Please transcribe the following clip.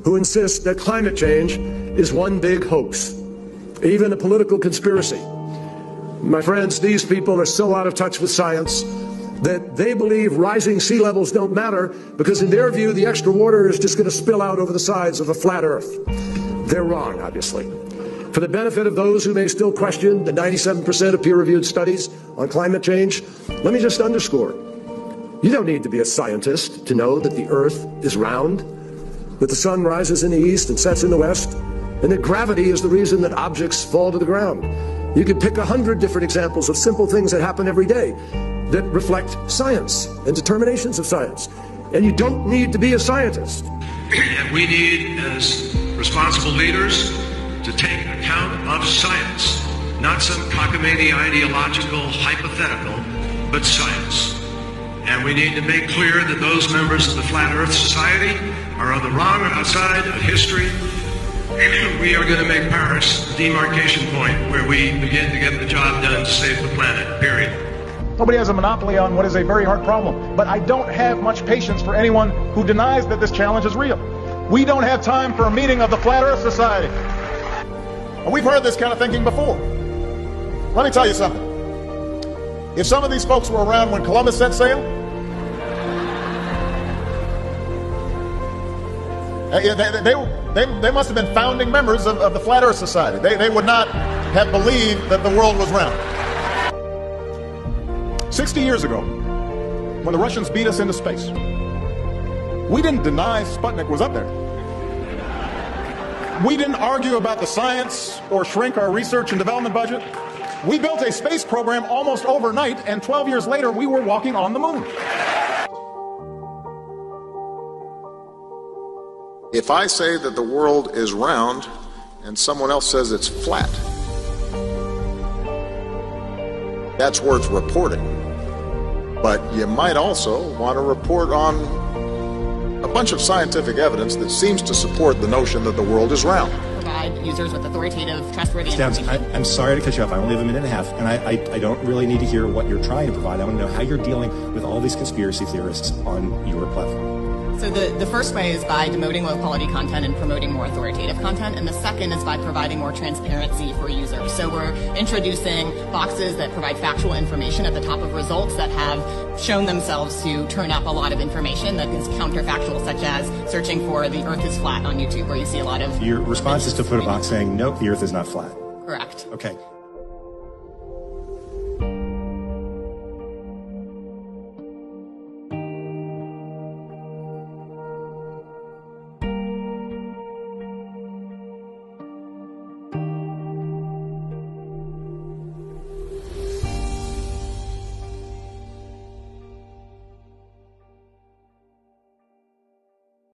who insist that climate change is one big hoax, even a political conspiracy. My friends, these people are so out of touch with science that they believe rising sea levels don't matter because in their view the extra water is just going to spill out over the sides of a flat Earth. They're wrong, obviously. For the benefit of those who may still question the 97% of peer-reviewed studies on climate change, let me just underscore, you don't need to be a scientist to know that the Earth is round, that the sun rises in the east and sets in the west, and that gravity is the reason that objects fall to the ground. You could pick 100 different examples of simple things that happen every day that reflect science and determinations of science. And you don't need to be a scientist. And we need, as responsible leaders, to take account of science, not some cockamamie ideological hypothetical, but science. And we need to make clear that those members of the Flat Earth Society are on the wrong side of history. We are going to make Paris the demarcation point where we begin to get the job done to save the planet, period. Nobody has a monopoly on what is a very hard problem, but I don't have much patience for anyone who denies that this challenge is real. We don't have time for a meeting of the Flat Earth Society. And we've heard this kind of thinking before. Let me tell you something. If some of these folks were around when Columbus set sail, they must have been founding members of the Flat Earth Society. They would not have believed that the world was round. 60 years ago, when the Russians beat us into space, we didn't deny Sputnik was up there. We didn't argue about the science or shrink our research and development budget. We built a space program almost overnight, and 12 years later, we were walking on the moon. If I say that the world is round and someone else says it's flat, that's worth reporting. But you might also want to report on a bunch of scientific evidence that seems to support the notion that the world is round. Provide users with authoritative, trustworthy information. I'm sorry to cut you off. I only have a minute and a half, and I don't really need to hear what you're trying to provide. I want to know how you're dealing with all these conspiracy theorists on your platform. So the first way is by demoting low-quality content and promoting more authoritative content, and the second is by providing more transparency for users. So we're introducing boxes that provide factual information at the top of results that have shown themselves to turn up a lot of information that is counterfactual, such as searching for the Earth is flat on YouTube, where you see a lot of... Your response is to put a box saying, nope, the Earth is not flat. Correct. Okay.